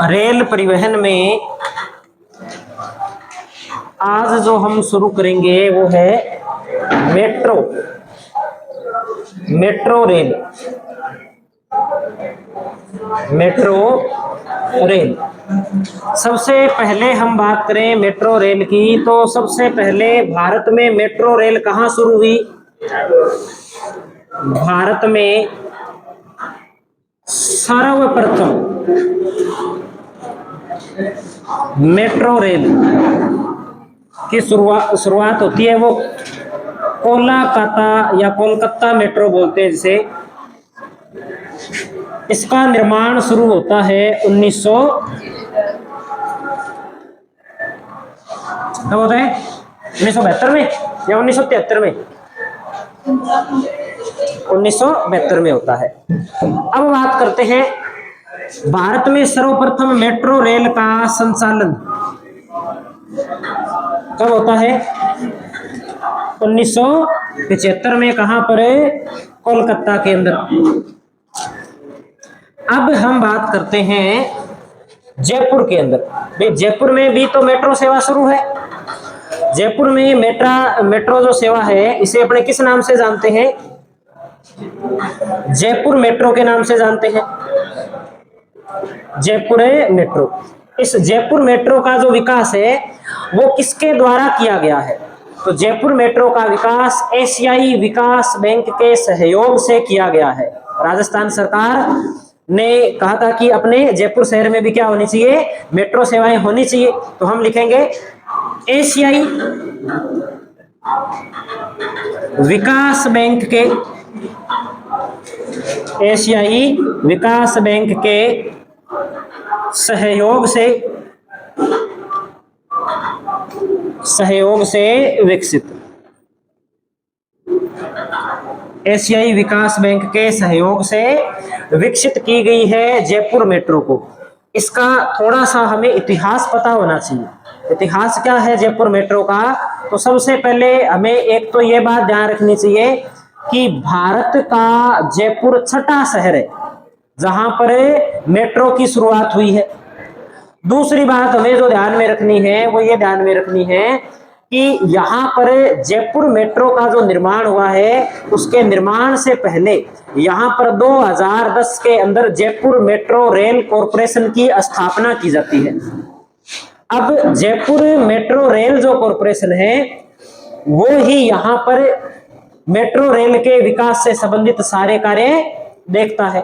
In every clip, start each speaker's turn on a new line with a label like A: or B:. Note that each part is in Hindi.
A: रेल परिवहन में आज जो हम शुरू करेंगे वो है metro metro rail. Metro rail, सबसे पहले हम बात करें मेट्रो रेल की, तो सबसे पहले भारत में मेट्रो रेल कहाँ शुरू हुई? भारत में सर्वप्रथम मेट्रो रेल की शुरुआत होती है वो कोलकाता या कोलकाता मेट्रो बोलते हैं जिसे। इसका निर्माण शुरू होता है 1972 में या 1973 में? 1972 में होता है। अब बात करते हैं भारत में सर्वप्रथम मेट्रो रेल का संचालन कब होता है? 1975 में। कहां पर है? कोलकाता के अंदर। अब हम बात करते हैं जयपुर के अंदर। भाई जयपुर में भी तो मेट्रो सेवा शुरू है। जयपुर में मेट्रो जो सेवा है इसे अपने किस नाम से जानते हैं? जयपुर मेट्रो के नाम से जानते हैं। जयपुर मेट्रो। इस जयपुर मेट्रो का जो विकास है वो किसके द्वारा किया गया है? तो जयपुर मेट्रो का विकास एशियाई विकास बैंक के सहयोग से किया गया है। राजस्थान सरकार ने कहा था कि अपने जयपुर शहर में भी क्या होनी चाहिए? मेट्रो सेवाएं होनी चाहिए। तो हम लिखेंगे एशियाई विकास बैंक के, एशियाई विकास बैंक के सहयोग से विकसित, एशियाई विकास बैंक के सहयोग से विकसित की गई है जयपुर मेट्रो को। इसका थोड़ा सा हमें इतिहास पता होना चाहिए। इतिहास क्या है जयपुर मेट्रो का? तो सबसे पहले हमें एक तो ये बात ध्यान रखनी चाहिए कि भारत का जयपुर छठा शहर है जहां पर मेट्रो की शुरुआत हुई है। दूसरी बात हमें जो ध्यान में रखनी है वो ये ध्यान में रखनी है कि यहाँ पर जयपुर मेट्रो का जो निर्माण हुआ है उसके निर्माण से पहले यहाँ पर 2010 के अंदर जयपुर मेट्रो रेल कॉरपोरेशन की स्थापना की जाती है। अब जयपुर मेट्रो रेल जो कॉरपोरेशन है वो ही यहाँ पर मेट्रो रेल के विकास से संबंधित सारे कार्य देखता है।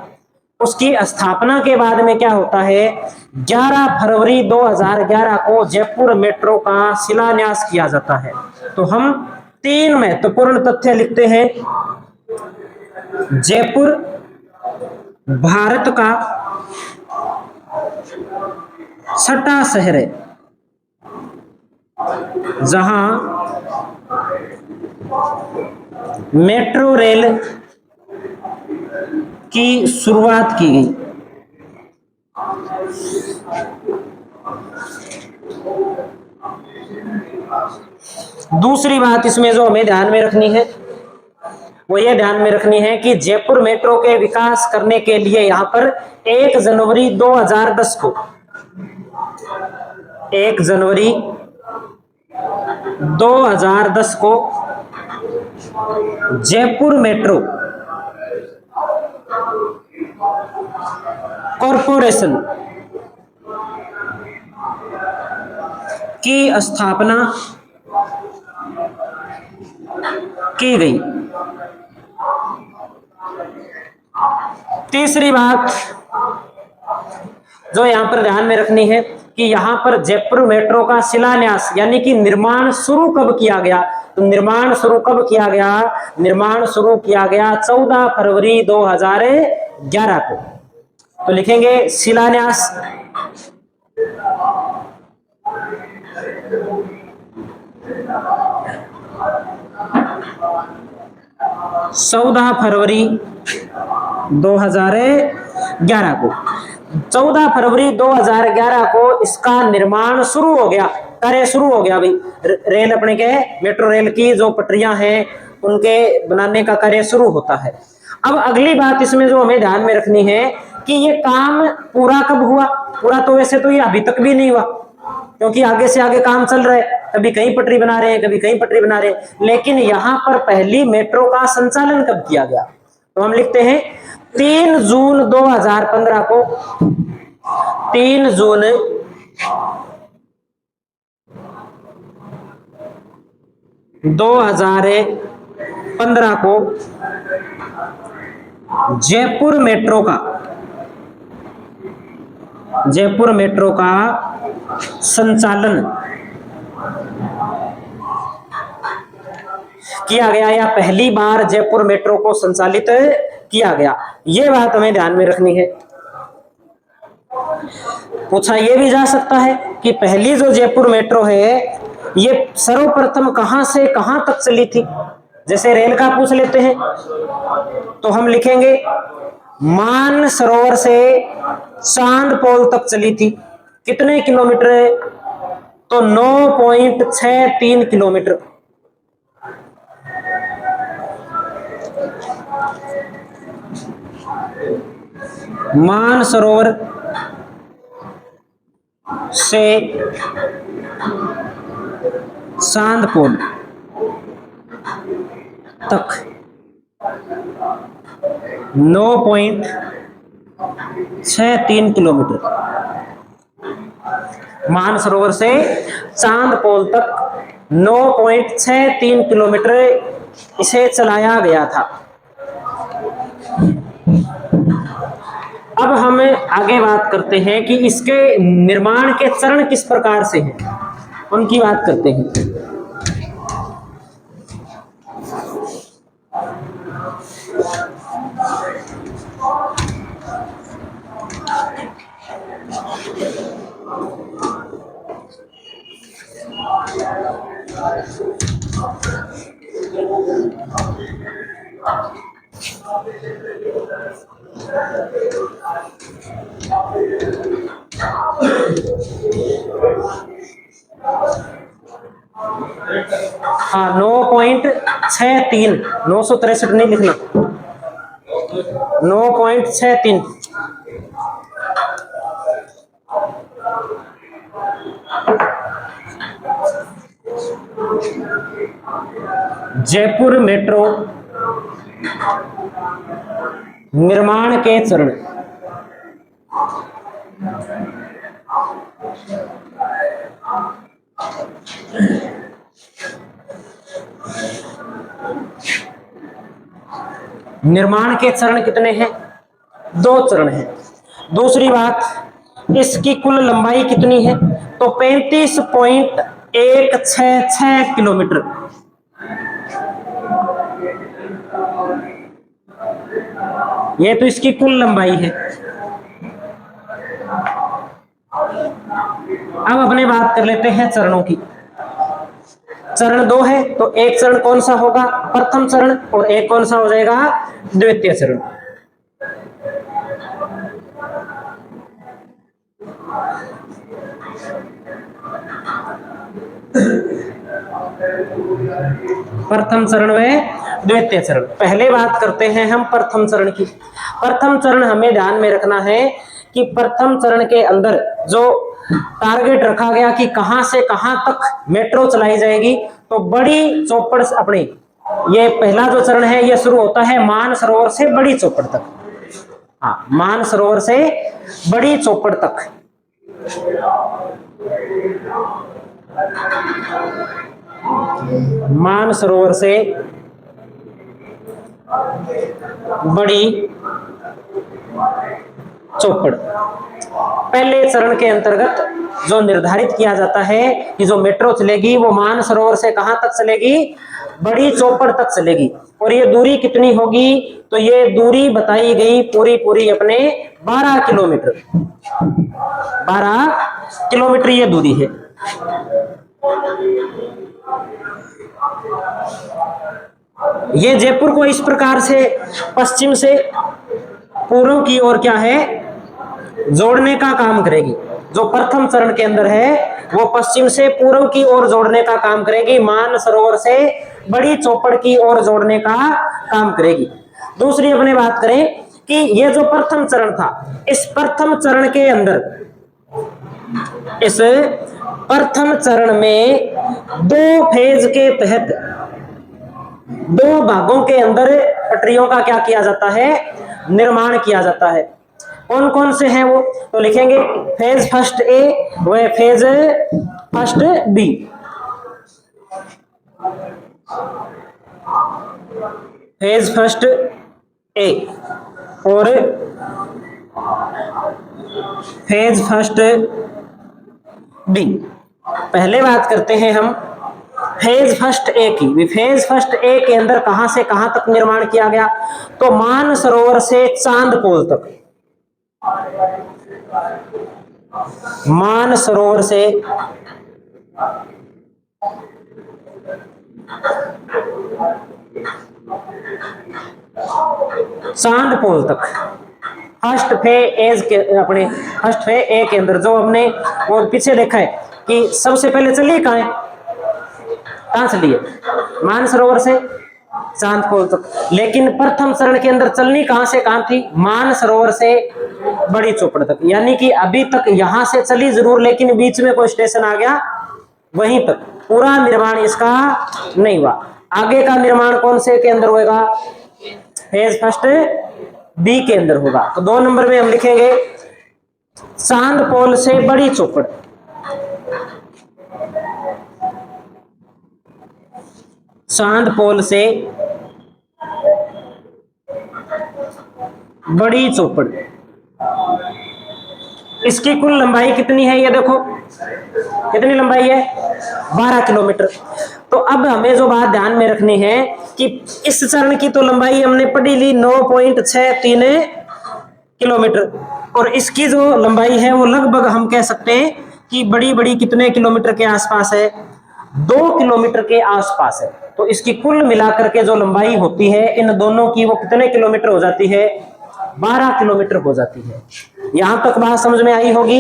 A: उसकी स्थापना के बाद में क्या होता है? 11 फरवरी 2011 को जयपुर मेट्रो का शिलान्यास किया जाता है। तो हम 3 महत्वपूर्ण तथ्य लिखते हैं। जयपुर भारत का छठा शहर है जहां मेट्रो रेल की शुरुआत की गई। दूसरी बात इसमें जो हमें ध्यान में रखनी है वो ये ध्यान में रखनी है कि जयपुर मेट्रो के विकास करने के लिए यहां पर 1 जनवरी 2010 को 1 जनवरी 2010 को जयपुर मेट्रो कॉरपोरेशन की स्थापना की गई। तीसरी बात जो यहां पर ध्यान में रखनी है कि यहां पर जयपुर मेट्रो का शिलान्यास यानी कि निर्माण शुरू कब किया गया? तो निर्माण शुरू कब किया गया? निर्माण शुरू किया गया 14 फरवरी 2011 को। तो लिखेंगे शिलान्यास 14 फरवरी 2011 को। 14 फरवरी 2011 को इसका निर्माण शुरू हो गया, कार्य शुरू हो गया। भाई रेल अपने के मेट्रो रेल की जो पटरियां हैं उनके बनाने का कार्य शुरू होता है। अब अगली बात इसमें जो हमें ध्यान में रखनी है कि ये काम पूरा कब हुआ। पूरा तो वैसे तो ये अभी तक भी नहीं हुआ, क्योंकि आगे से आगे काम चल रहा है, कभी कहीं पटरी बना रहे हैं, कभी कहीं पटरी बना रहे हैं। लेकिन यहां पर पहली मेट्रो का संचालन कब किया गया, तो हम लिखते हैं 3 जून 2015 को। 3 जून 2015 को जयपुर मेट्रो का संचालन किया गया, या पहली बार जयपुर मेट्रो को संचालित किया गया। यह बात हमें ध्यान में रखनी है। पूछा यह भी जा सकता है कि पहली जो जयपुर मेट्रो है ये सर्वप्रथम कहां से कहां तक चली थी। जैसे रेल का पूछ लेते हैं तो हम लिखेंगे मानसरोवर से चांदपोल तक चली थी। कितने किलोमीटर है, तो 9.63 किलोमीटर। मानसरोवर से चांदपोल तक 9.63 किलोमीटर। मानसरोवर से चांदपोल तक 9.63 किलोमीटर इसे चलाया गया था। अब हम आगे बात करते हैं कि इसके निर्माण के चरण किस प्रकार से हैं, उनकी बात करते हैं। हाँ 9.63, 963 नहीं लिखना, 9.63। जयपुर मेट्रो निर्माण के चरण। निर्माण के चरण कितने हैं, 2 चरण हैं। दूसरी बात, इसकी कुल लंबाई कितनी है, तो 35.166 किलोमीटर। ये तो इसकी कुल लंबाई है। अब अपने बात कर लेते हैं चरणों की। चरण 2 है, तो एक चरण कौन सा होगा, प्रथम चरण, और एक कौन सा हो जाएगा, द्वितीय चरण। प्रथम चरण व द्वितीय चरण। पहले बात करते हैं हम प्रथम चरण की। प्रथम चरण हमें ध्यान में रखना है कि प्रथम चरण के अंदर जो टारगेट रखा गया कि कहां से कहां तक मेट्रो चलाई जाएगी, तो बड़ी चौपड़ अपनी, ये पहला जो चरण है ये शुरू होता है मानसरोवर से बड़ी चौपड़ तक। हाँ, मानसरोवर से बड़ी चौपड़ तक। मानसरोवर से बड़ी चौपड़। पहले चरण के अंतर्गत जो निर्धारित किया जाता है कि जो मेट्रो चलेगी वो मानसरोवर से कहां तक चलेगी, बड़ी चौपड़ तक चलेगी। और ये दूरी कितनी होगी, तो ये दूरी बताई गई पूरी अपने 12 किलोमीटर। 12 किलोमीटर ये दूरी है। ये जयपुर को इस प्रकार से पश्चिम से पूर्व की ओर क्या है, जोड़ने का काम करेगी। जो प्रथम चरण के अंदर है वो पश्चिम से पूर्व की ओर जोड़ने का काम करेगी, मानसरोवर से बड़ी चौपड़ की ओर जोड़ने का काम करेगी। दूसरी अपने बात करें कि ये जो प्रथम चरण था, इस प्रथम चरण के अंदर, इस प्रथम चरण में 2 फेज के तहत 2 भागों के अंदर पटरियों का क्या किया जाता है, निर्माण किया जाता है। कौन कौन से हैं वो, तो लिखेंगे फेज फर्स्ट ए व phase first B. Phase first A और फेज फर्स्ट बी। पहले बात करते हैं हम फेज फर्स्ट ए की। फेज फर्स्ट ए के अंदर कहां से कहां तक निर्माण किया गया, तो मानसरोवर से चांदपोल तक, मानसरोवर से चांदपोल तक फर्स्ट फेज के, अपने फर्स्ट फेज ए के अंदर जो हमने वो पीछे देखा है कि सबसे पहले चलिए कहां है, कहां चलिए, मानसरोवर से चांदपोल तक। लेकिन प्रथम चरण के अंदर चलनी कहां से कहां थी, मानसरोवर से बड़ी चौपड़ तक। यानी कि अभी तक यहां से चली जरूर, लेकिन बीच में कोई स्टेशन आ गया, वहीं तक पूरा निर्माण इसका नहीं हुआ। आगे का निर्माण कौन से के अंदर होगा, फेज फर्स्ट बी के अंदर होगा। तो 2 नंबर में हम लिखेंगे चांदपोल से बड़ी चौपड़, चांदपोल से बड़ी चौपड़। इसकी कुल लंबाई कितनी है, ये देखो कितनी लंबाई है, 12 किलोमीटर। तो अब हमें जो बात ध्यान में रखनी है कि इस चरण की तो लंबाई हमने पढ़ी ली 9.63 किलोमीटर, और इसकी जो लंबाई है वो लगभग हम कह सकते हैं कि बड़ी बड़ी कितने किलोमीटर के आसपास है, 2 किलोमीटर के आसपास है। तो इसकी कुल मिलाकर के जो लंबाई होती है इन दोनों की, वो कितने किलोमीटर हो जाती है, 12 किलोमीटर हो जाती है। यहां तक बात समझ में आई होगी।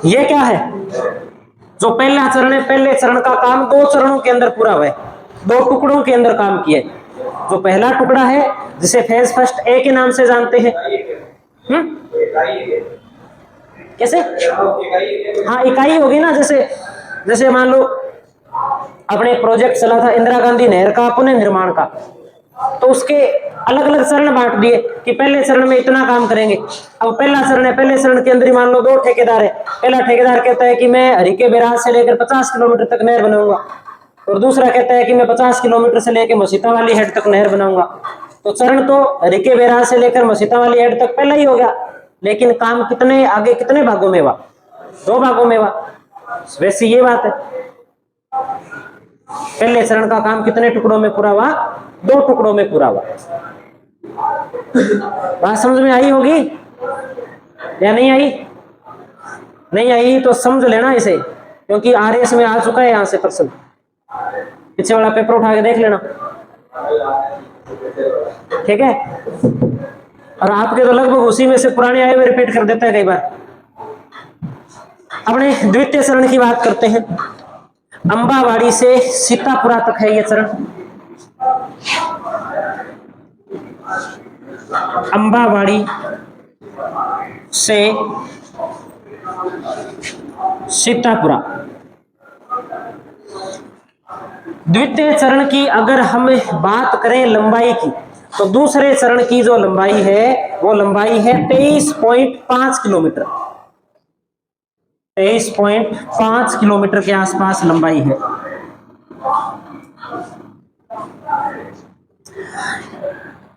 A: ये क्या है, जो पहला चरण है, पहले चरण का काम 2 चरणों के अंदर पूरा हुआ है, 2 टुकड़ों के अंदर काम किया है। जो पहला टुकड़ा है जिसे फेज फर्स्ट ए के नाम से जानते हैं, कैसे, हाँ इकाई होगी ना। जैसे मान लो अपने प्रोजेक्ट चला था इंदिरा गांधी नहर का पुनः निर्माण का, तो उसके अलग अलग चरण बांट दिए कि पहले चरण में इतना काम करेंगे। अब पहला चरण है, पहले चरण के अंदर ही मान लो 2 ठेकेदार है। पहला ठेकेदार कहता है कि मैं हरिके बैराज से लेकर 50 किलोमीटर तक नहर बनाऊंगा, और दूसरा कहता है कि मैं 50 किलोमीटर से लेकर मसीता वाली हेड तक नहर बनाऊंगा। तो चरण तो हरिके बैराज से लेकर मसीता वाली हेड तक पहला ही हो गया, लेकिन काम कितने आगे, कितने भागों में हुआ, 2 भागों में हुआ। वैसे ये बात है, पहले चरण का काम कितने टुकड़ों में पूरा हुआ, 2 टुकड़ों में पूरा हुआ। बात समझ में आई होगी या नहीं आई? नहीं आई तो समझ लेना इसे, क्योंकि आरएस में आ चुका है यहां से प्रश्न। पीछे वाला पेपर उठा के देख लेना, ठीक है। और आपके तो लगभग उसी में से पुराने आए हुए रिपीट कर देता है कई बार। अपने द्वितीय चरण की बात करते हैं। अंबावाड़ी से सीतापुरा तक है ये चरण। अंबावाड़ी से सीतापुरा। द्वितीय चरण की अगर हम बात करें लंबाई की, तो दूसरे चरण की जो लंबाई है वो लंबाई है 23.5 किलोमीटर। 23.5 किलोमीटर के आसपास लंबाई है।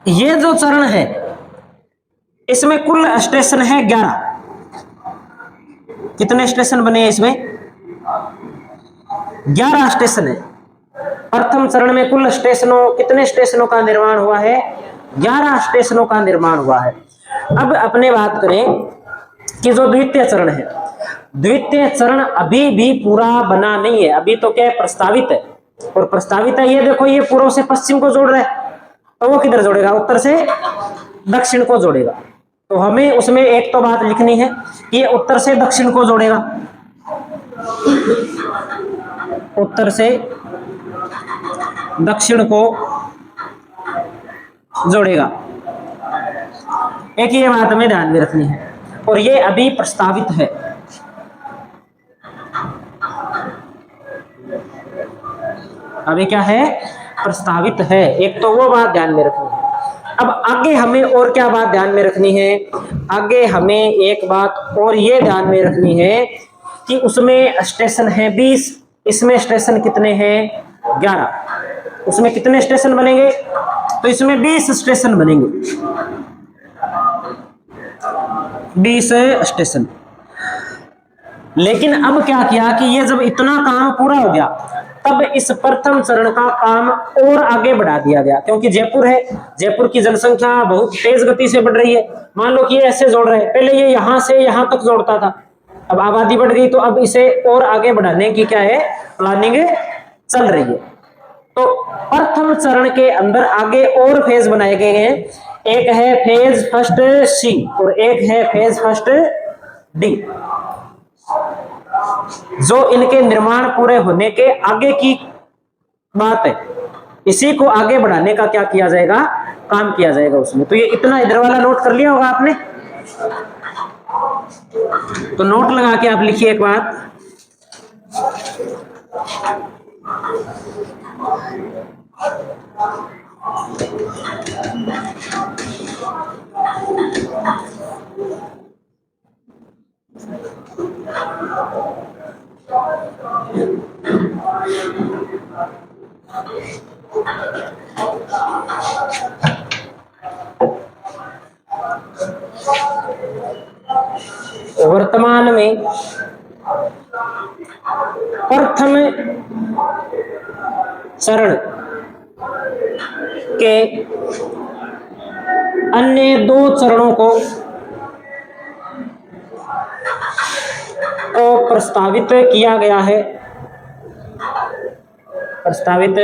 A: ये जो चरण है इसमें कुल स्टेशन है 11। कितने स्टेशन बने हैं इसमें? 11 स्टेशन है। प्रथम चरण में कुल स्टेशनों, कितने स्टेशनों का निर्माण हुआ है? 11 स्टेशनों का निर्माण हुआ है। अब अपने बात करें कि जो द्वितीय चरण है, द्वितीय चरण अभी भी पूरा बना नहीं है, अभी तो क्या है, प्रस्तावित है। और प्रस्तावित है, ये देखो ये पूर्व से पश्चिम को जोड़ रहा है, तो वो किधर जोड़ेगा? उत्तर से दक्षिण को जोड़ेगा। तो हमें उसमें एक तो बात लिखनी है कि ये उत्तर से दक्षिण को जोड़ेगा, उत्तर से दक्षिण को जोड़ेगा। एक ये बात हमें ध्यान में रखनी है, और ये अभी प्रस्तावित है। अभी क्या है? प्रस्तावित है। एक तो वो बात ध्यान में रखनी है। अब आगे हमें और क्या बात ध्यान में रखनी है? आगे हमें एक बात और ये ध्यान में रखनी है कि उसमें स्टेशन है 20, इसमें स्टेशन कितने हैं? 11। उसमें कितने स्टेशन बनेंगे? तो इसमें 20 स्टेशन बनेंगे, 20 स्टेशन। लेकिन अब क्या किया कि ये जब इतना काम पूरा हो गया, तब इस प्रथम चरण का काम और आगे बढ़ा दिया गया, क्योंकि जयपुर है, जयपुर की जनसंख्या बहुत तेज गति से बढ़ रही है। मान लो कि ये ऐसे जोड़ रहे हैं, पहले ये यहां से यहां तक जोड़ता था, अब आबादी बढ़ गई, तो अब इसे और आगे बढ़ाने की क्या है? प्लानिंग चल रही है। तो प्रथम चरण के अंदर आगे और फेज बनाए गए हैं। एक है फेज फर्स्ट सी और एक है फेज फर्स्ट डी, जो इनके निर्माण पूरे होने के आगे की बात है। इसी को आगे बढ़ाने का क्या किया जाएगा? काम किया जाएगा उसमें। तो ये इतना इधर वाला नोट कर लिया होगा आपने, तो नोट लगा के आप लिखिए एक बात। वर्तमान में प्रथम चरण के अन्य 2 चरणों को प्रस्तावित किया गया है। प्रस्तावित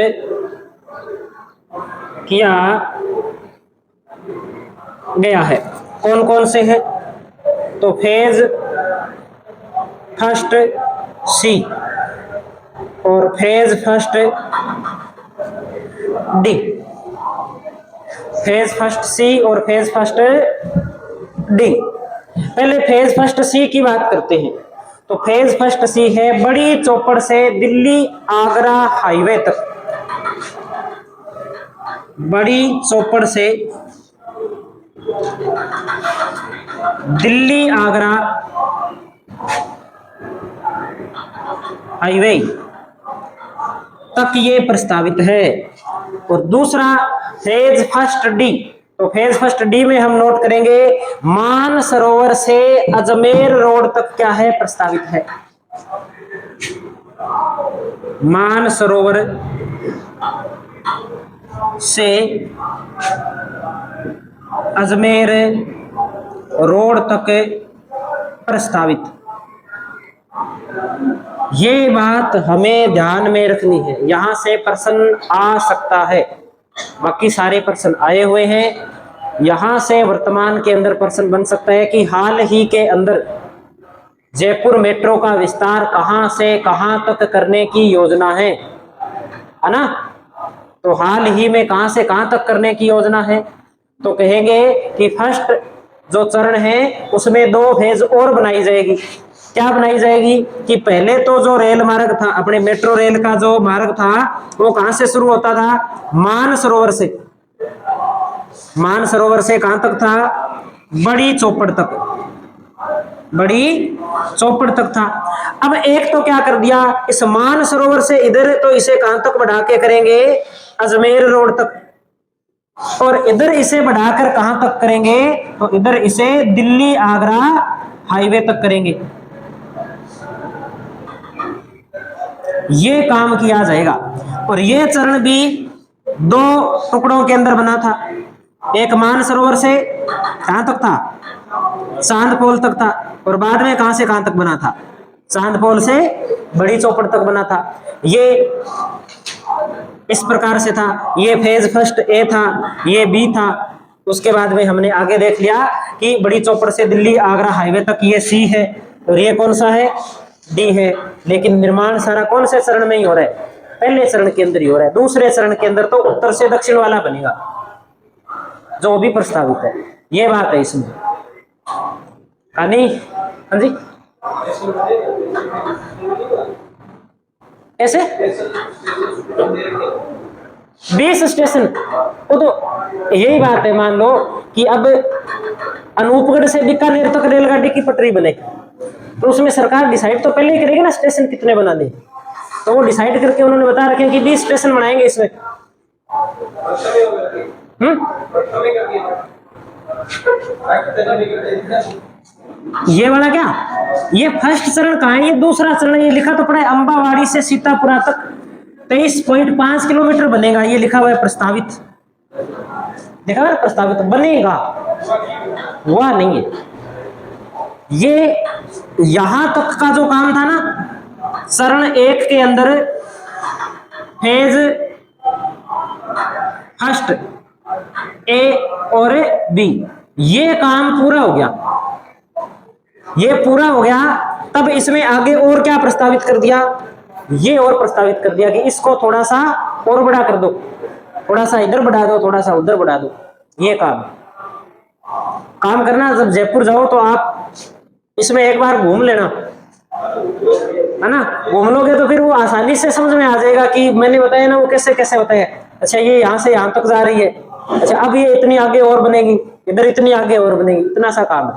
A: किया गया है। कौन कौन से हैं? तो फेज फर्स्ट सी और phase first D. Phase first C और फेज फर्स्ट डी। पहले फेज फर्स्ट सी की बात करते हैं। तो फेज फर्स्ट सी है बड़ी चौपड़ से दिल्ली आगरा हाईवे तक, बड़ी चौपड़ से दिल्ली आगरा हाईवे तक ये प्रस्तावित है। और दूसरा फेज फर्स्ट डी, तो फेज फर्स्ट डी में हम नोट करेंगे मानसरोवर से अजमेर रोड तक क्या है? प्रस्तावित है। मानसरोवर से अजमेर रोड तक प्रस्तावित। ये बात हमें ध्यान में रखनी है, यहां से प्रश्न आ सकता है। बाकी सारे प्रश्न आए हुए हैं, यहां से वर्तमान के अंदर प्रश्न बन सकता है कि हाल ही के अंदर जयपुर मेट्रो का विस्तार कहां से कहां तक करने की योजना है ना? तो हाल ही में कहां से कहां तक करने की योजना है? तो कहेंगे कि फर्स्ट जो चरण है उसमें 2 फेज और बनाई जाएगी। क्या बनाई जाएगी कि पहले तो जो रेल मार्ग था, अपने मेट्रो रेल का जो मार्ग था, वो कहां से शुरू होता था? मानसरोवर से। मानसरोवर से कहां तक था? बड़ी चौपड़ तक, बड़ी चौपड़ तक था। अब एक तो क्या कर दिया, इस मानसरोवर से इधर, तो इसे कहां तक बढ़ा के करेंगे? अजमेर रोड तक। और इधर इसे बढ़ाकर कहां तक करेंगे? तो इधर इसे दिल्ली आगरा हाईवे तक करेंगे। ये काम किया जाएगा। और ये चरण भी 2 टुकड़ों के अंदर बना था। एक मानसरोवर से कहां तक था? चांदपोल तक था। और बाद में कहां से कहां तक बना था? चांदपोल से बड़ी चौपड़ तक बना था। ये इस प्रकार से था। ये फेज फर्स्ट ए था, ये बी था। उसके बाद में हमने आगे देख लिया कि बड़ी चौपड़ से दिल्ली आगरा हाईवे तक ये सी है, और ये कौन सा है? डी है। लेकिन निर्माण सारा कौन से चरण में ही हो रहा है? पहले चरण के अंदर ही हो रहा है। दूसरे चरण के अंदर तो उत्तर से दक्षिण वाला बनेगा जो भी प्रस्तावित है। ये बात है इसमें। नहीं, हाँ जी, ऐसे 20 स्टेशन, वो तो यही बात है। मान लो कि अब अनूपगढ़ से बीकानेर तक रेलगाड़ी की पटरी बने, तो उसमें सरकार डिसाइड तो पहले ही करेगी ना स्टेशन कितने बनाने। तो वो डिसाइड करके उन्होंने बता रखे कि 20 स्टेशन बनाएंगे इसमें। ये वाला क्या, ये फर्स्ट चरण कहाँ है, ये दूसरा चरण। ये लिखा तो पड़ा है अंबावाड़ी से सीतापुरा तक 23.5 किलोमीटर बनेगा, ये लिखा हुआ है प्रस्तावित। देखा है प्रस्तावित, बनेगा, हुआ नहीं है। ये यहां तक का जो काम था ना चरण 1 के अंदर, फेज फर्स्ट ए और बी, ये काम पूरा हो गया। ये पूरा हो गया, तब इसमें आगे और क्या प्रस्तावित कर दिया, ये और प्रस्तावित कर दिया कि इसको थोड़ा सा और बड़ा कर दो, थोड़ा सा इधर बढ़ा दो, थोड़ा सा उधर बढ़ा दो। ये काम करना। जब जयपुर जाओ तो आप इसमें एक बार घूम लेना, है ना। घूम लोगे तो फिर वो आसानी से समझ में आ जाएगा कि मैंने बताया ना वो कैसे कैसे होता है। अच्छा, ये यहाँ से यहाँ तक जा रही है, अच्छा अब ये इतनी आगे और बनेगी, इधर इतनी आगे और बनेगी, इतना सा काम है।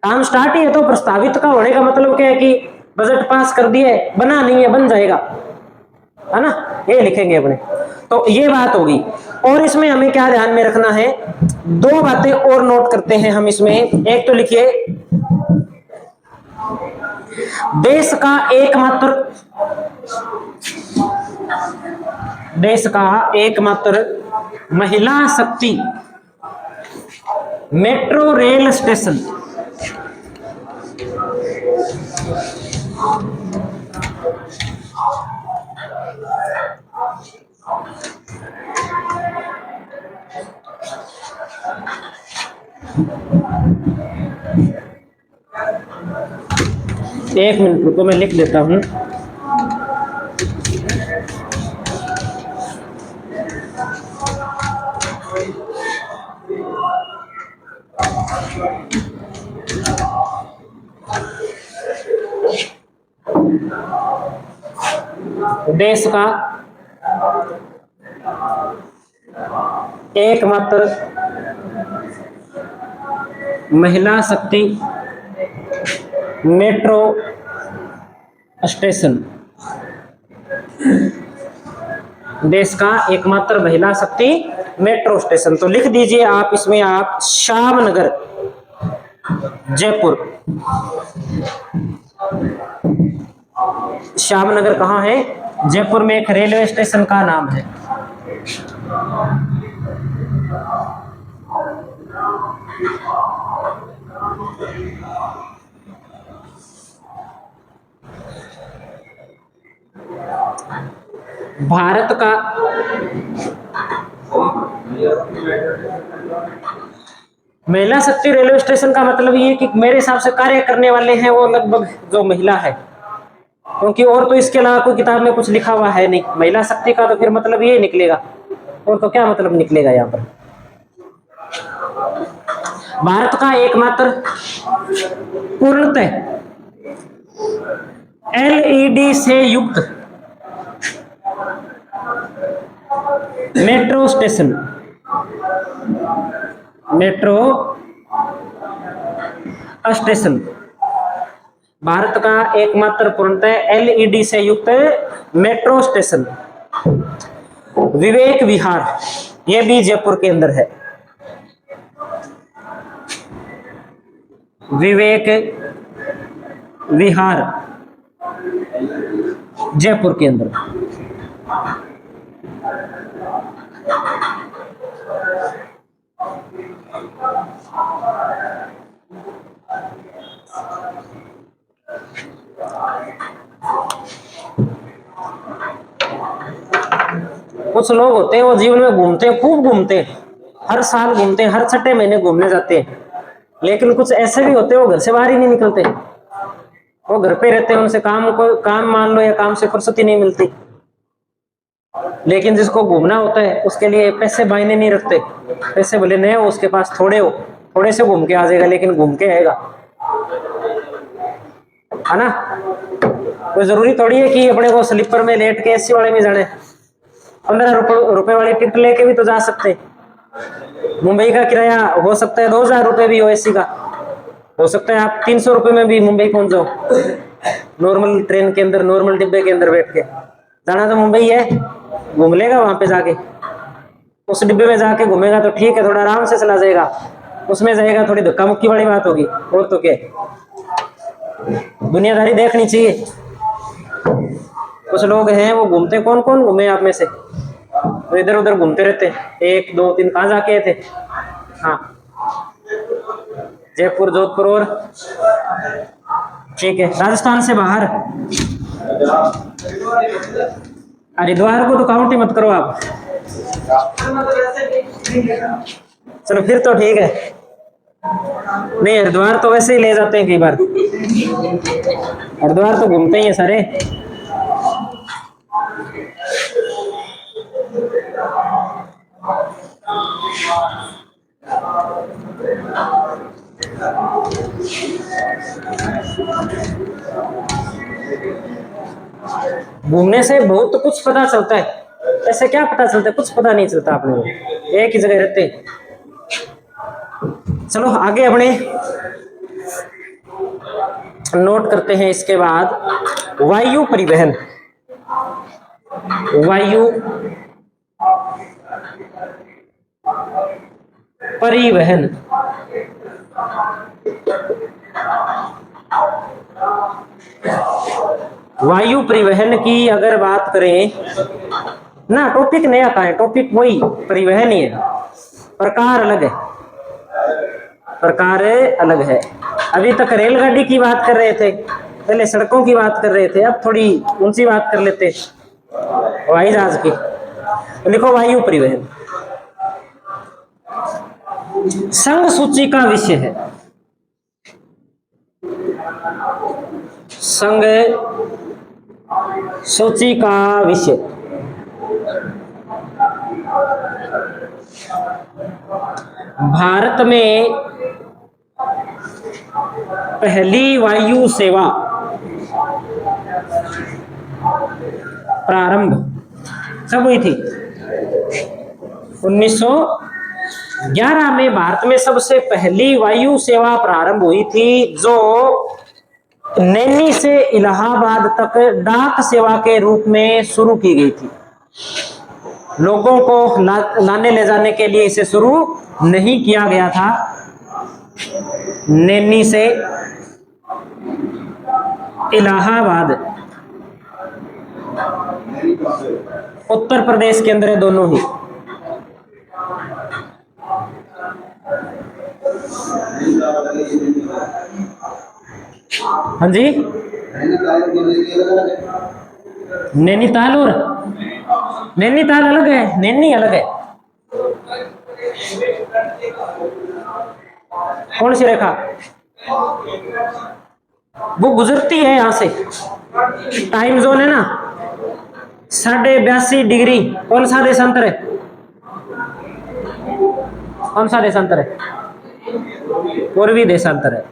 A: काम स्टार्ट ही है, तो प्रस्तावित का होने का मतलब क्या है कि बजट पास कर दिए, बना नहीं है, बन जाएगा, है ना, ये लिखेंगे अपने। तो ये बात होगी। और इसमें हमें क्या ध्यान में रखना है, 2 बातें और नोट करते हैं हम इसमें। एक तो लिखिए, देश का एकमात्र महिला शक्ति मेट्रो रेल स्टेशन, एक मिनट रुको, मैं लिख देता हूं। देश का एकमात्र महिला शक्ति मेट्रो स्टेशन, देश का एकमात्र महिला शक्ति मेट्रो स्टेशन। तो लिख दीजिए आप इसमें, आप श्यामनगर जयपुर। श्यामनगर कहाँ है, जयपुर में एक रेलवे स्टेशन का नाम है। भारत का महिला शक्ति रेलवे स्टेशन का मतलब ये कि मेरे हिसाब से कार्य करने वाले हैं वो लगभग जो महिला है, क्योंकि और तो इसके अलावा कोई किताब में कुछ लिखा हुआ है नहीं। महिला शक्ति का तो फिर मतलब ये निकलेगा, और तो क्या मतलब निकलेगा यहाँ पर। भारत का एकमात्र पूर्णतः LED से युक्त metro station, metro station, Bharat का एकमात्र पूर्णतः LED से युक्त मेट्रो स्टेशन विवेक विहार, यह भी जयपुर के अंदर है। विवेक विहार जयपुर के अंदर। कुछ लोग होते हैं वो जीवन में घूमते हैं, खूब घूमते हैं, हर साल घूमते हैं, हर छठे महीने घूमने जाते हैं। लेकिन कुछ ऐसे भी होते हैं वो घर से बाहर ही नहीं निकलते, वो घर पे रहते हैं, उनसे काम मान लो या काम से फुर्सत ही नहीं मिलती। लेकिन जिसको घूमना होता है उसके लिए पैसे मायने नहीं रखते। पैसे भले नए हो उसके पास, थोड़े हो, थोड़े से घूम के आ जाएगा, लेकिन घूम के आएगा, है ना। कोई जरूरी थोड़ी है कि अपने को स्लीपर में लेट के एसी वाले में जाने। 15 रुपए वाली टिकट लेके भी तो जा सकते। मुंबई का किराया हो सकता है 2000 रुपए भी हो, एसी का हो सकता है आप 300 रुपए में भी मुंबई पहुंच जाओ, नॉर्मल ट्रेन के अंदर, नॉर्मल डिब्बे के अंदर बैठ के। जाना तो मुंबई है, घूम लेगा वहां पे जाके, उस डिब्बे में जाके घूमेगा तो ठीक है, थोड़ा आराम से चला जाएगा। उसमें जाएगा थोड़ी धक्का मुक्की वाली बात होगी, और तो क्या, दुनियादारी देखनी चाहिए। कुछ लोग हैं वो घूमते, कौन कौन घूमे आप में से, तो इधर उधर घूमते रहते हैं। 1 2 3 कहाँ जाके थे? हाँ, जयपुर, जोधपुर, और ठीक है, राजस्थान से बाहर हरिद्वार को तो काउंट ही मत करो आप। चलो फिर तो ठीक है, नहीं हरिद्वार तो वैसे ही ले जाते हैं कई बार, हरिद्वार तो घूमते ही है सारे। घूमने से बहुत कुछ पता चलता है, ऐसे क्या पता चलता है, कुछ पता नहीं चलता अपने को, एक ही जगह रहते। चलो आगे अपने नोट करते हैं। इसके बाद वायु परिवहन, वायु परिवहन, वायु परिवहन की अगर बात करें ना, टॉपिक नया का है, टॉपिक वही परिवहन ही है, प्रकार अलग है, प्रकार अलग है। अभी तक रेलगाड़ी की बात कर रहे थे, पहले सड़कों की बात कर रहे थे, अब थोड़ी ऊंची बात कर लेते हवाई जहाज की। तो लिखो वायु परिवहन संघ सूची का विषय है, संघ सूची का विषय। भारत में पहली वायु सेवा प्रारंभ कब हुई थी? 1911 में भारत में सबसे पहली वायु सेवा प्रारंभ हुई थी, जो नैनी से इलाहाबाद तक डाक सेवा के रूप में शुरू की गई थी। लोगों को लाने ले जाने के लिए इसे शुरू नहीं किया गया था। नैनी से इलाहाबाद उत्तर प्रदेश के अंदर है, दोनों ही। हाँ जी, नैनीताल और नैनीताल अलग है, नैनी अलग है। कौन सी रेखा? वो गुजरती है यहां से, टाइम जोन है ना 82.5 डिग्री। कौन सा देशांतर है? कौन सा देशांतर है? पूर्वी देशांतर है।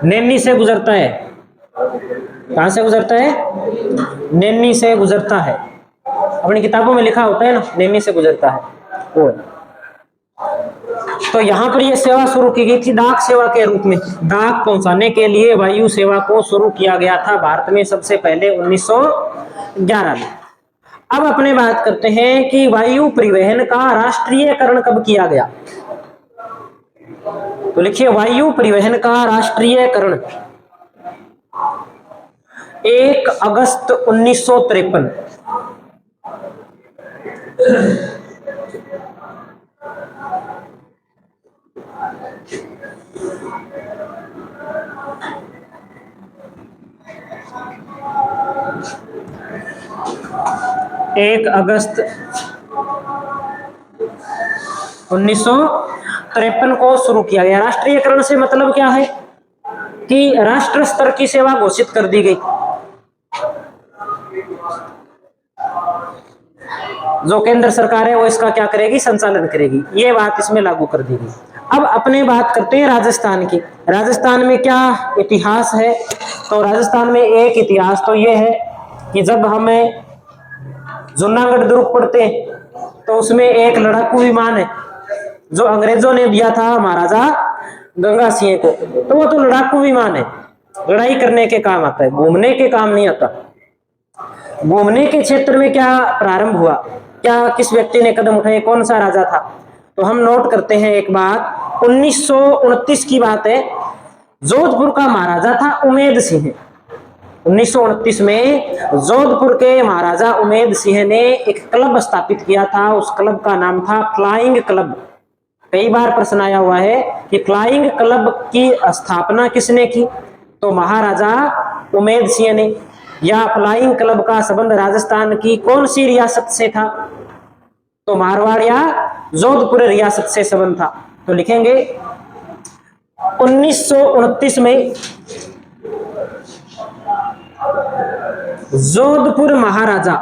A: नैनी से गुजरता है। कहां से गुजरता है? नैनी से गुजरता है। अपनी किताबों में लिखा होता है ना, नैनी से गुजरता है वो। तो यहाँ पर यह सेवा शुरू की गई थी डाक सेवा के रूप में। डाक पहुंचाने के लिए वायु सेवा को शुरू किया गया था भारत में सबसे पहले 1911 में। अब अपने बात करते हैं कि वायु परिवहन का राष्ट्रीयकरण कब किया गया। तो लिखिए, वायु परिवहन का राष्ट्रीयकरण 1 अगस्त 1953। एक अगस्त 1953 को शुरू किया गया। राष्ट्रीयकरण से मतलब क्या है? कि राष्ट्र स्तर की सेवा घोषित कर दी गई। जो केंद्र सरकार है वो इसका क्या करेगी, संचालन करेगी, ये बात इसमें लागू कर दी गई। अब अपने बात करते हैं राजस्थान की। राजस्थान में क्या इतिहास है, तो राजस्थान में एक इतिहास तो ये है कि जब हमें जूनागढ़ दुर्ग पढ़ते हैं तो उसमें एक लड़ाकू विमान है जो अंग्रेजों ने दिया था महाराजा गंगा सिंह को। तो वो तो लड़ाकू विमान है, लड़ाई करने के काम आता है, घूमने के काम नहीं आता। घूमने के क्षेत्र में क्या प्रारंभ हुआ, क्या किस व्यक्ति ने कदम उठाए, कौन सा राजा था, तो हम नोट करते हैं एक बात। 1929 की बात है, जोधपुर का महाराजा था उमेद सिंह। 1929 में जोधपुर के महाराजा उमेद सिंह ने एक क्लब स्थापित किया था। उस क्लब का नाम था फ्लाइंग क्लब। कई बार प्रश्न आया हुआ है कि फ्लाइंग क्लब की स्थापना किसने की, तो महाराजा उमेद सिंह ने। या फ्लाइंग क्लब का संबंध राजस्थान की कौन सी रियासत से था, तो मारवाड़ या जोधपुर रियासत से संबंध था। तो लिखेंगे 1929 में जोधपुर महाराजा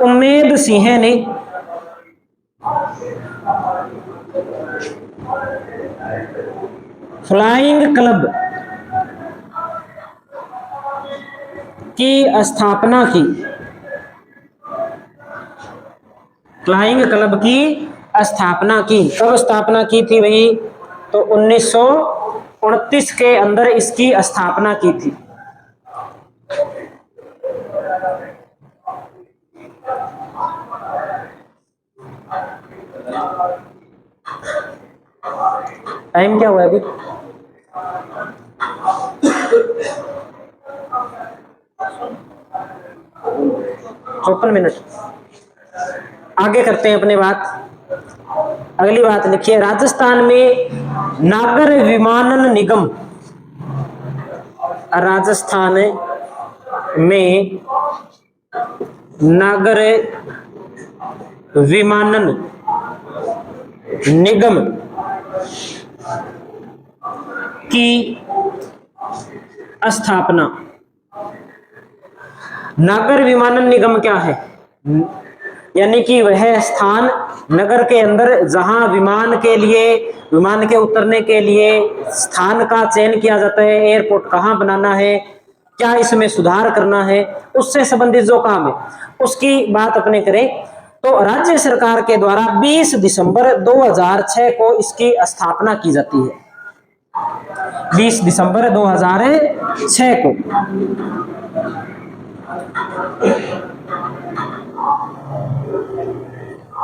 A: उमेद सिंह ने फ्लाइंग क्लब की स्थापना की। फ्लाइंग क्लब की स्थापना की, कब स्थापना की थी भाई, तो 1929 के अंदर इसकी स्थापना की थी। टाइम क्या हुआ अभी, 54 मिनट। आगे करते हैं अपने बात। अगली बात लिखिए, राजस्थान में नागर विमानन निगम, राजस्थान में नागर विमानन निगम की स्थापना। नागर विमानन निगम क्या है, यानी कि वह स्थान नगर के अंदर जहां विमान के उतरने के लिए स्थान का चयन किया जाता है, एयरपोर्ट कहां बनाना है, क्या इसमें सुधार करना है, उससे संबंधित जो काम है उसकी बात अपने करें। तो राज्य सरकार के द्वारा 20 दिसंबर 2006 को इसकी स्थापना की जाती है। 20 दिसंबर 2006 को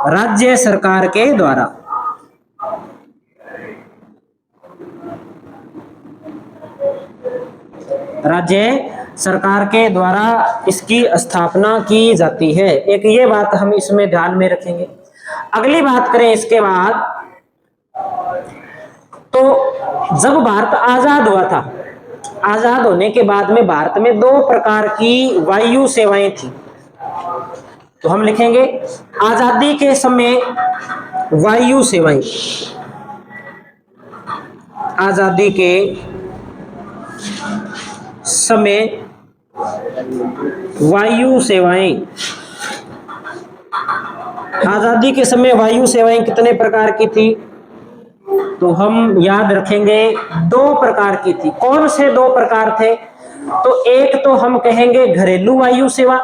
A: राज्य सरकार के द्वारा इसकी स्थापना की जाती है। एक ये बात हम इसमें ध्यान में रखेंगे। अगली बात करें इसके बाद, तो जब भारत आजाद हुआ था, आजाद होने के बाद में भारत में 2 प्रकार की वायु सेवाएं थी। तो हम लिखेंगे आजादी के समय वायु सेवाएं, आजादी के समय वायु सेवाएं। आजादी के समय वायु सेवाएं कितने प्रकार की थी, तो हम याद रखेंगे 2 प्रकार की थी। कौन से 2 प्रकार थे, तो एक तो हम कहेंगे घरेलू वायु सेवा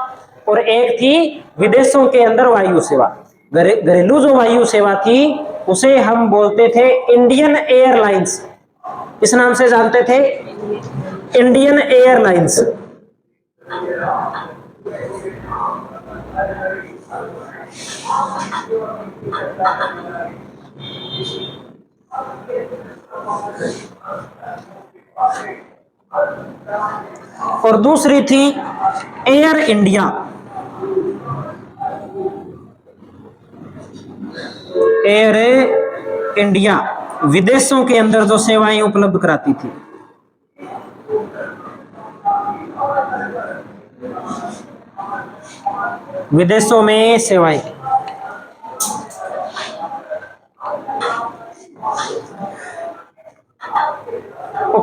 A: और एक थी विदेशों के अंदर वायु सेवा। घरेलू जो वायु सेवा थी उसे हम बोलते थे इंडियन एयरलाइंस। इस नाम से जानते थे, इंडियन एयरलाइंस। और दूसरी थी एयर इंडिया। एयर इंडिया विदेशों के अंदर जो सेवाएं उपलब्ध कराती थी। विदेशों में सेवाएं।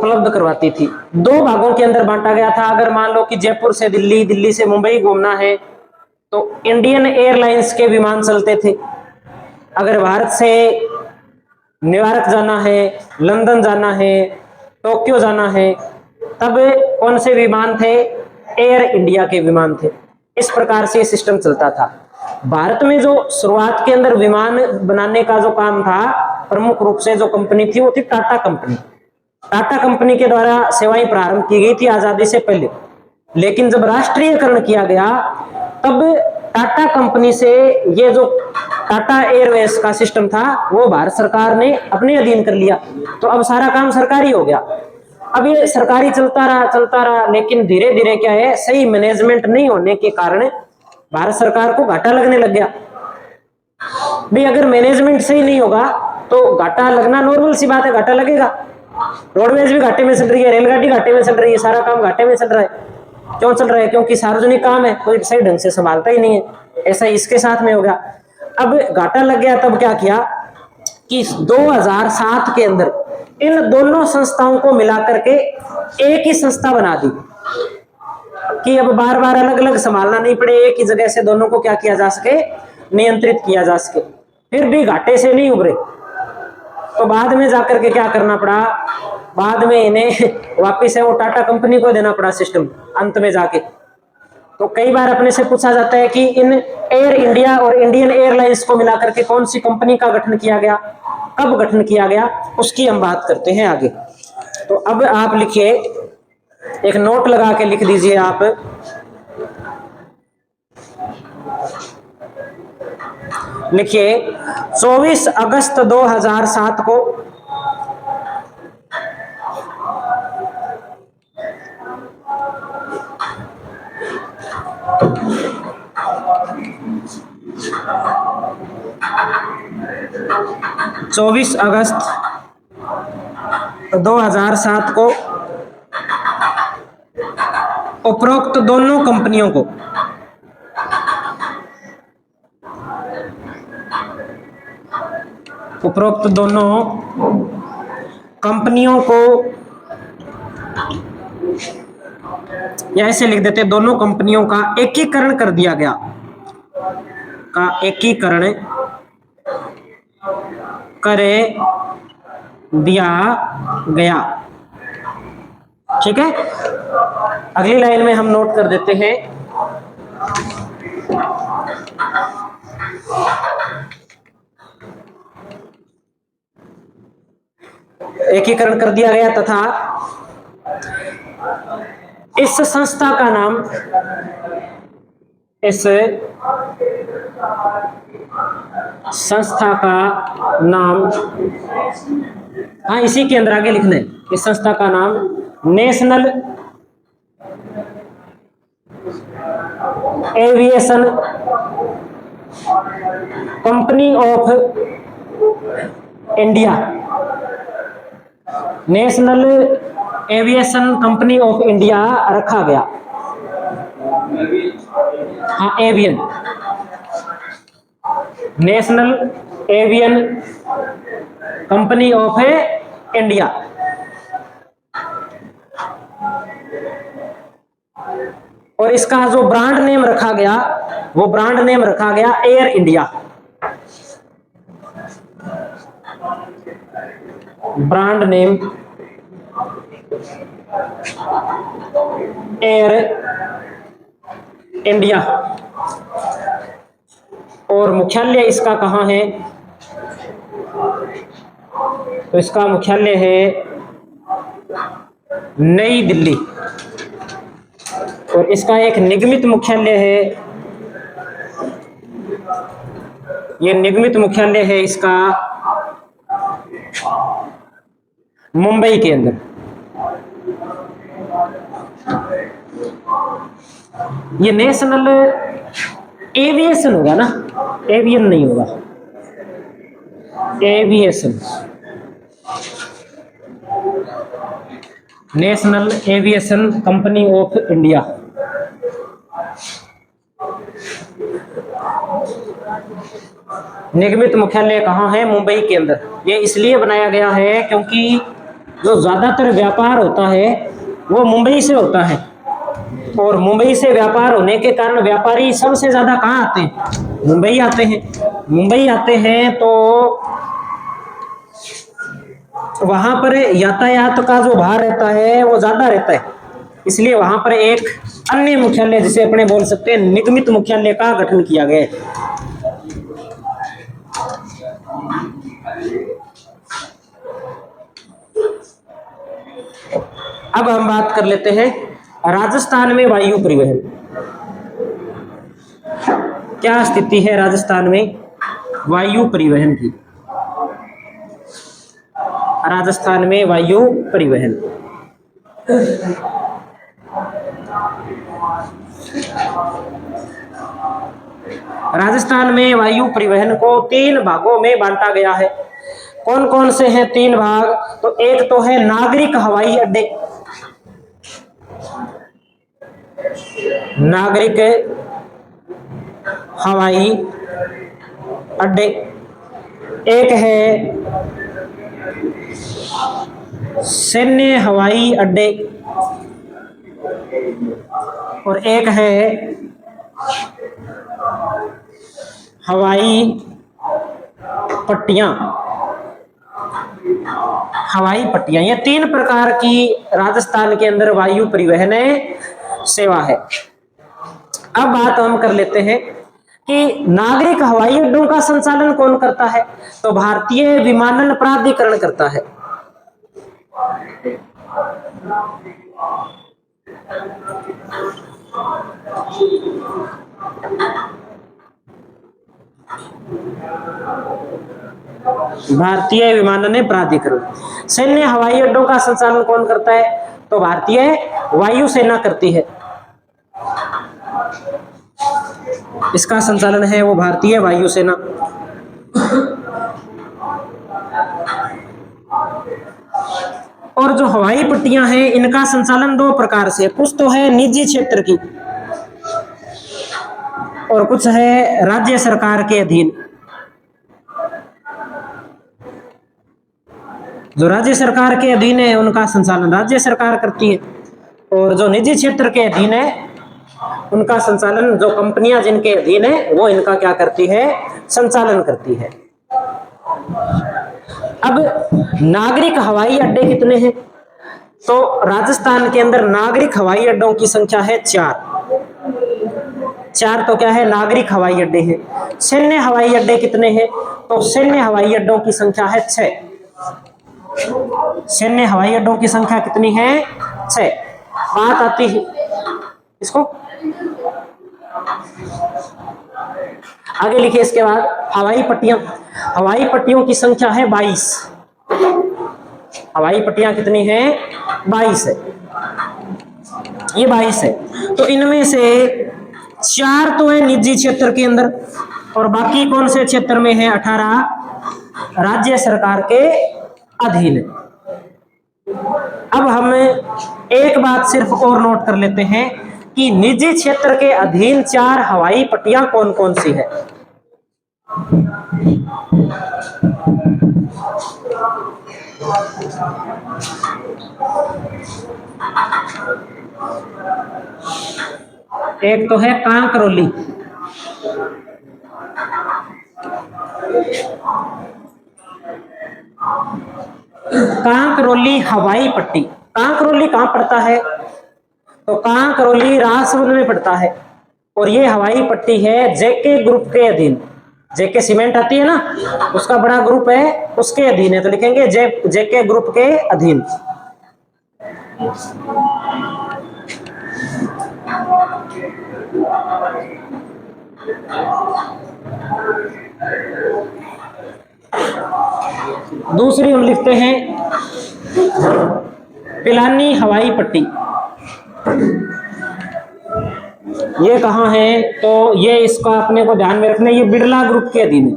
A: उपलब्ध करवाती थी। दो भागों के अंदर बांटा गया था। अगर मान लो कि जयपुर से दिल्ली, दिल्ली से मुंबई घूमना है तो इंडियन एयरलाइंस के विमान चलते थे। अगर भारत से न्यूयॉर्क जाना है, लंदन जाना है, टोक्यो जाना है, तब कौन से विमान थे? एयर इंडिया के विमान थे। इस प्रकार से सिस्टम चलता था। भारत में जो शुरुआत के अंदर विमान बनाने का जो काम था, प्रमुख रूप से जो कंपनी थी वो थी टाटा कंपनी। टाटा कंपनी के द्वारा सेवाएं प्रारंभ की गई थी आजादी से पहले। लेकिन जब राष्ट्रीयकरण किया गया तब टाटा कंपनी से ये जो टाटा एयरवेज का सिस्टम था वो भारत सरकार ने अपने अधीन कर लिया। तो अब सारा काम सरकारी हो गया। अब ये सरकारी चलता रहा, लेकिन धीरे धीरे क्या है, सही मैनेजमेंट नहीं होने के कारण भारत सरकार को घाटा लगने लग गया। भी अगर मैनेजमेंट सही नहीं होगा तो घाटा लगना नॉर्मल सी बात है, घाटा लगेगा। रोडवेज भी घाटे में चल रही है, रेलगाड़ी घाटे में चल रही है, सारा काम घाटे में चल रहा है। क्यों चल रहा है? क्योंकि सार्वजनिक काम है, कोई सही ढंग से संभालता ही नहीं है। ऐसा इसके साथ में हो गया। अब घाटा लग गया, तब क्या किया कि 2007 के अंदर इन दोनों संस्थाओं को मिलाकर के एक ही संस्था बना दी कि अब बार बार अलग अलग संभालना नहीं पड़े, एक ही जगह से दोनों को क्या किया जा सके, नियंत्रित किया जा सके। फिर भी घाटे से नहीं उभरे तो बाद में जाकर के क्या करना पड़ा, बाद में इन्हें वापिस है वो टाटा कंपनी को देना पड़ा सिस्टम अंत में जाके। तो कई बार अपने से पूछा जाता है कि इन एयर इंडिया और इंडियन एयरलाइंस को मिलाकर के कौन सी कंपनी का गठन किया गया, कब गठन किया गया, उसकी हम बात करते हैं आगे। तो अब आप लिखिए, एक नोट लगा के लिख दीजिए आप, लिखिए 24 अगस्त 2007 को अगस्त 2007 को उपरोक्त दोनों कंपनियों को या ऐसे लिख देते, दोनों कंपनियों का एकीकरण कर दिया गया, ठीक है। अगली लाइन में हम नोट कर देते हैं, एकीकरण कर दिया गया तथा इस संस्था का नाम, हाँ इसी के अंदर आगे लिखना है, इस संस्था का नाम national aviation company of India, national aviation company of India रखा गया। हाँ avian, national avian company of India. और इसका जो ब्रांड नेम रखा गया वो ब्रांड नेम रखा गया air India. Brand name air India. और मुख्यालय इसका कहाँ है? तो इसका मुख्यालय है नई दिल्ली। और इसका एक निगमित मुख्यालय है, ये निगमित मुख्यालय है इसका मुंबई के अंदर। ये नेशनल एविएशन होगा ना, एवियन नहीं होगा, aviation, national aviation company of India. निगमित मुख्यालय कहाँ है? मुंबई के अंदर। ये इसलिए बनाया गया है क्योंकि जो ज्यादातर व्यापार होता है वो मुंबई से होता है, और मुंबई से व्यापार होने के कारण व्यापारी सबसे ज्यादा कहाँ आते हैं? मुंबई आते हैं। मुंबई आते हैं तो वहां पर यातायात का जो भार रहता है वो ज्यादा रहता है, इसलिए वहां पर एक अन्य मुख्यालय, जिसे अपने बोल सकते हैं निगमित मुख्यालय, का गठन किया गया है। अब हम बात कर लेते हैं राजस्थान में वायु परिवहन। क्या स्थिति है राजस्थान में वायु परिवहन की? राजस्थान में वायु परिवहन, राजस्थान में वायु परिवहन को 3 भागों में बांटा गया है। कौन कौन से हैं 3 भाग? तो एक तो है नागरिक हवाई अड्डे, नागरिक हवाई अड्डे, एक है सैन्य हवाई अड्डे, और एक है हवाई पट्टियां। हवाई पट्टियां, ये 3 प्रकार की राजस्थान के अंदर वायु परिवहन सेवा है। अब बात हम कर लेते हैं कि नागरिक हवाई अड्डों का संचालन कौन करता है? तो भारतीय विमानन प्राधिकरण करता है। भारतीय विमानन प्राधिकरण। सैन्य हवाई अड्डों का संचालन कौन करता है? तो भारतीय वायुसेना करती है। इसका संचालन है वो भारतीय वायुसेना। और जो हवाई पट्टियां हैं इनका संचालन 2 प्रकार से, कुछ तो है निजी क्षेत्र की और कुछ है राज्य सरकार के अधीन। जो राज्य सरकार के अधीन है उनका संचालन राज्य सरकार करती है, और जो निजी क्षेत्र के अधीन है उनका संचालन जो कंपनियां जिनके अधीन है वो इनका क्या करती है? संचालन करती है। अब नागरिक हवाई अड्डे कितने हैं? तो राजस्थान के अंदर नागरिक हवाई अड्डों की संख्या है 4। तो क्या है? नागरिक हवाई अड्डे हैं। सैन्य हवाई अड्डे कितने हैं? तो सैन्य हवाई अड्डों की संख्या है 6। सैन्य हवाई अड्डों की संख्या कितनी है? 6। बात आती है इसको आगे लिखिए। इसके बाद हवाई पट्टियां, हवाई पट्टियों की संख्या है 22। हवाई पट्टियां कितनी है? 22 है। ये 22 है। तो इनमें से 4 तो है निजी क्षेत्र के अंदर, और बाकी कौन से क्षेत्र में है? 18 राज्य सरकार के अधीन। अब हम एक बात सिर्फ और नोट कर लेते हैं कि निजी क्षेत्र के अधीन 4 हवाई पट्टियां कौन कौन सी है। एक तो है कांकरोली, कांकरोली हवाई पट्टी। कांकरोली कहां पड़ता है? तो कांकरोली राजसमंद में पड़ता है, और ये हवाई पट्टी है जेके ग्रुप के अधीन। जेके सीमेंट आती है ना, उसका बड़ा ग्रुप है, उसके अधीन है, तो लिखेंगे जेके ग्रुप के अधीन। दूसरी हम लिखते हैं पिलानी हवाई पट्टी। ये कहाँ है? तो ये इसका अपने को ध्यान में रखना, ये बिड़ला ग्रुप के अधीन है।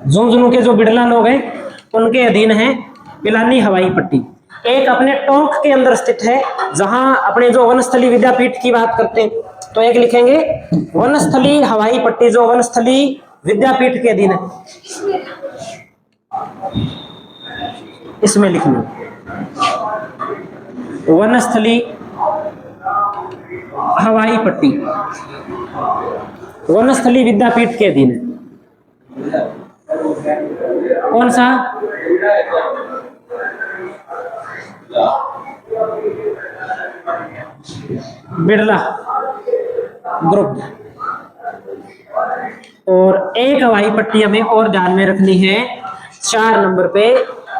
A: झुंझुनू के जो बिड़ला लोग हैं उनके अधीन है पिलानी हवाई पट्टी। एक अपने टोंक के अंदर स्थित है, जहां अपने जो वनस्थली विद्यापीठ की बात करते हैं, तो एक लिखेंगे वनस्थली हवाई पट्टी, जो वनस्थली विद्यापीठ के अधीन है। इसमें लिख लो। वनस्थली हवाई पट्टी वनस्थली विद्यापीठ के अधीन है। कौन सा? बिरला ग्रुप। और एक हवाई पट्टी हमें और ध्यान में रखनी है 4 नंबर पे।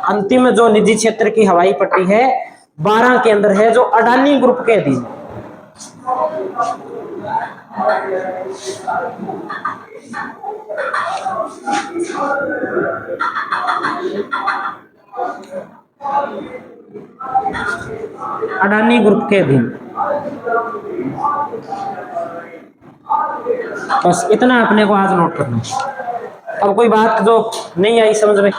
A: अंतिम जो निजी क्षेत्र की हवाई पट्टी है 12 के अंदर है, जो अडानी ग्रुप के अधीन। अडानी ग्रुप के अधीन। बस इतना अपने को आज नोट करना। अब कोई बात जो नहीं आई समझ में?